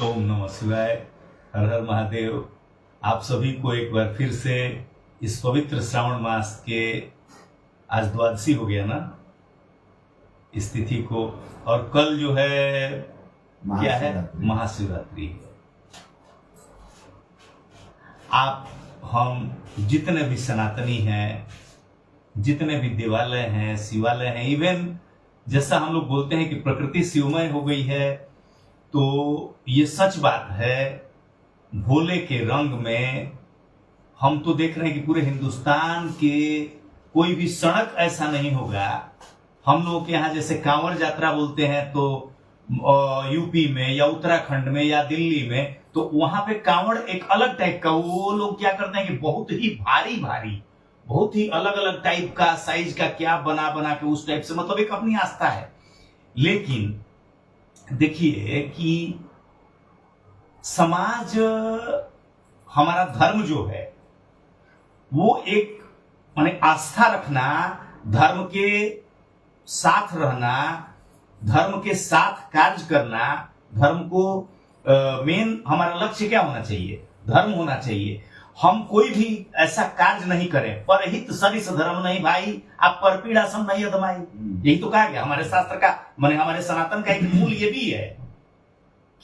ओम नमः शिवाय। हर हर महादेव। आप सभी को एक बार फिर से इस पवित्र श्रावण मास के आज द्वादशी हो गया ना इस तिथि को, और कल जो है क्या है, महाशिवरात्रि है। आप हम जितने भी सनातनी हैं, जितने भी देवालय हैं, शिवालय हैं, इवन जैसा हम लोग बोलते हैं कि प्रकृति शिवमय हो गई है, तो ये सच बात है। भोले के रंग में हम तो देख रहे हैं कि पूरे हिंदुस्तान के कोई भी सड़क ऐसा नहीं होगा। हम लोग के यहाँ जैसे कांवड़ यात्रा बोलते हैं तो यूपी में या उत्तराखंड में या दिल्ली में, तो वहां पे कांवड़ एक अलग टाइप का, वो लोग क्या करते हैं कि बहुत ही भारी भारी, बहुत ही अलग अलग टाइप का साइज का क्या बना बना के उस टाइप से, मतलब एक अपनी आस्था है। लेकिन देखिए कि समाज, हमारा धर्म जो है वो एक माने आस्था रखना, धर्म के साथ रहना, धर्म के साथ कार्य करना, धर्म को मेन हमारा लक्ष्य क्या होना चाहिए, धर्म होना चाहिए। हम कोई भी ऐसा कार्य नहीं करें, परहित सरिस धर्म नहीं भाई, आप परपीड़ा सम नहीं अधमाई। यही तो कहा गया हमारे शास्त्र का, माने हमारे सनातन का एक मूल ये भी है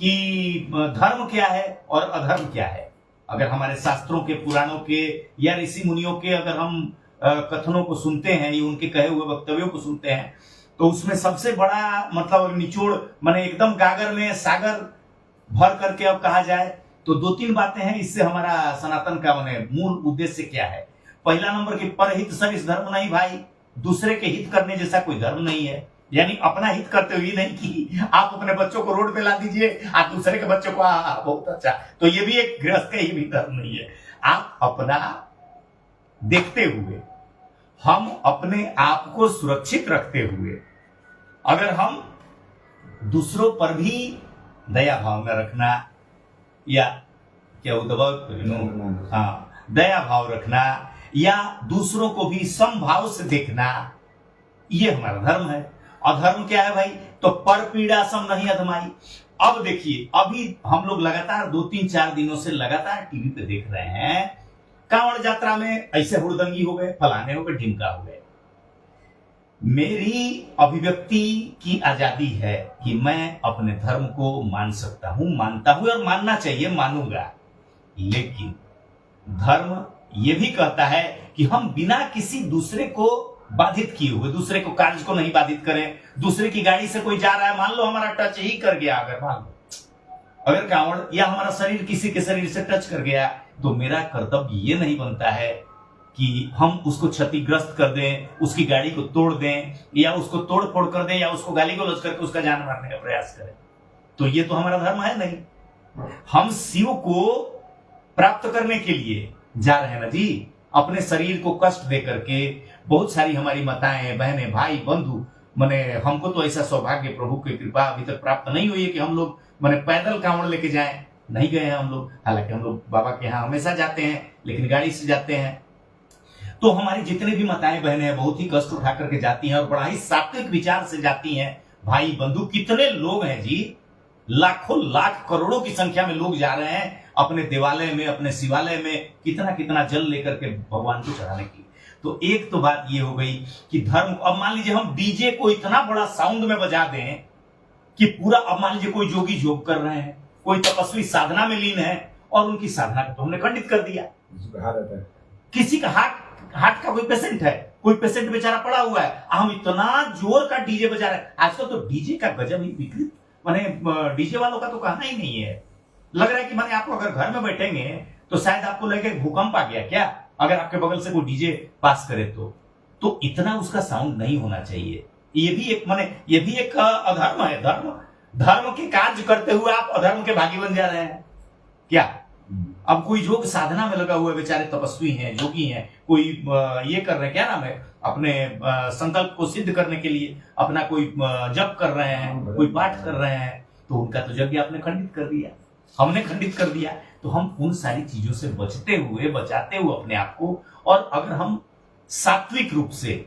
कि धर्म क्या है और अधर्म क्या है। अगर हमारे शास्त्रों के, पुराणों के या ऋषि मुनियों के अगर हम कथनों को सुनते हैं या उनके कहे हुए वक्तव्यों को सुनते हैं, तो उसमें सबसे बड़ा मतलब निचोड़, माने एकदम गागर में सागर भर करके अब कहा जाए तो दो तीन बातें हैं। इससे हमारा सनातन का माने मूल उद्देश्य क्या है। पहला नंबर की परहित सरिस धर्म नहीं भाई, दूसरे के हित करने जैसा कोई धर्म नहीं है। यानी अपना हित करते हुए नहीं कि आप अपने बच्चों को रोड पे ला दीजिए, आप दूसरे के बच्चों को बहुत अच्छा, तो ये भी एक गृहस्थ का ही भी धर्म नहीं है। आप अपना देखते हुए, हम अपने आप को सुरक्षित रखते हुए, अगर हम दूसरों पर भी दया भावना रखना, या क्या दया भाव रखना, या दूसरों को भी समभाव से देखना, ये हमारा धर्म है। अधर्म क्या है भाई, तो पर पीड़ा सम नहीं अधमाई। अब देखिए, अभी हम लोग लगातार 2-3-4 दिनों से लगातार टीवी पे देख रहे हैं, कांवड़ यात्रा में ऐसे हुड़दंगी हो गए, फलाने हो गए, ढिमका हो गए। मेरी अभिव्यक्ति की आजादी है कि मैं अपने धर्म को मान सकता हूं, मानता हूं और मानना चाहिए, मानूंगा। लेकिन धर्म यह भी कहता है कि हम बिना किसी दूसरे को बाधित किए हुए, दूसरे को कार्य को नहीं बाधित करें। दूसरे की गाड़ी से कोई जा रहा है, मान लो हमारा टच ही कर गया, अगर मान लो अगर कांवड़ या हमारा शरीर किसी के शरीर से टच कर गया, तो मेरा कर्तव्य ये नहीं बनता है कि हम उसको क्षतिग्रस्त कर दें, उसकी गाड़ी को तोड़ दें, या उसको तोड़ फोड़ कर दें, या उसको गाली गलौज करके उसका जान मारने का प्रयास करें। तो ये तो हमारा धर्म है नहीं। हम शिव को प्राप्त करने के लिए जा रहे हैं ना जी, अपने शरीर को कष्ट दे करके। बहुत सारी हमारी माताएं, बहनें, भाई, बंधु, माने हमको तो ऐसा सौभाग्य प्रभु की कृपा अभी तक प्राप्त नहीं हुई है कि हम लोग माने पैदल कांवड़ लेके जाएं, नहीं गए हैं हम लोग। हालांकि हम लोग बाबा के यहाँ हमेशा जाते हैं, लेकिन गाड़ी से जाते हैं। तो हमारी जितनी भी माताएं बहनें हैं, बहुत ही कष्ट उठा करके जाती हैं और बड़ा ही सात्विक विचार से जाती हैं। भाई बंधु, कितने लोग हैं जी, लाखों लाख करोड़ों की संख्या में लोग जा रहे हैं अपने देवालय में, अपने शिवालय में, कितना कितना जल लेकर के भगवान को चढ़ाने की। तो एक तो बात ये हो गई कि धर्म। अब मान लीजिए हम डीजे को इतना बड़ा साउंड में बजा दें कि पूरा, अब मान लीजिए कोई जोगी जोग कर रहे हैं, कोई तपस्वी साधना में लीन है, और उनकी साधना को तो हमने खंडित कर दिया। किसी का हार्ट का कोई पेशेंट है, कोई पेशेंट बेचारा पड़ा हुआ है, हम इतना जोर का डीजे बजा रहे हैं। आजकल तो डीजे का गजब ही विकृत, माने डीजे वालों का तो कहना ही नहीं है। लग रहा है कि माने आप अगर घर में बैठेंगे तो शायद आपको लगे भूकंप आ गया क्या, अगर आपके बगल से कोई डीजे पास करे तो इतना उसका साउंड नहीं होना चाहिए। ये भी एक माने ये भी एक अधर्म है। धर्म के कार्य करते हुए आप अधर्म के भागी बन जा रहे हैं क्या। अब कोई योग साधना में लगा हुआ है, बेचारे तपस्वी हैं, योगी हैं, कोई ये कर रहे हैं, क्या नाम है, अपने संकल्प को सिद्ध करने के लिए अपना कोई जप कर रहे हैं, कोई पाठ कर रहे हैं, तो उनका तो यज्ञ आपने खंडित कर दिया, हमने खंडित कर दिया। तो हम उन सारी चीजों से बचाते हुए अपने आप को, और अगर हम सात्विक रूप से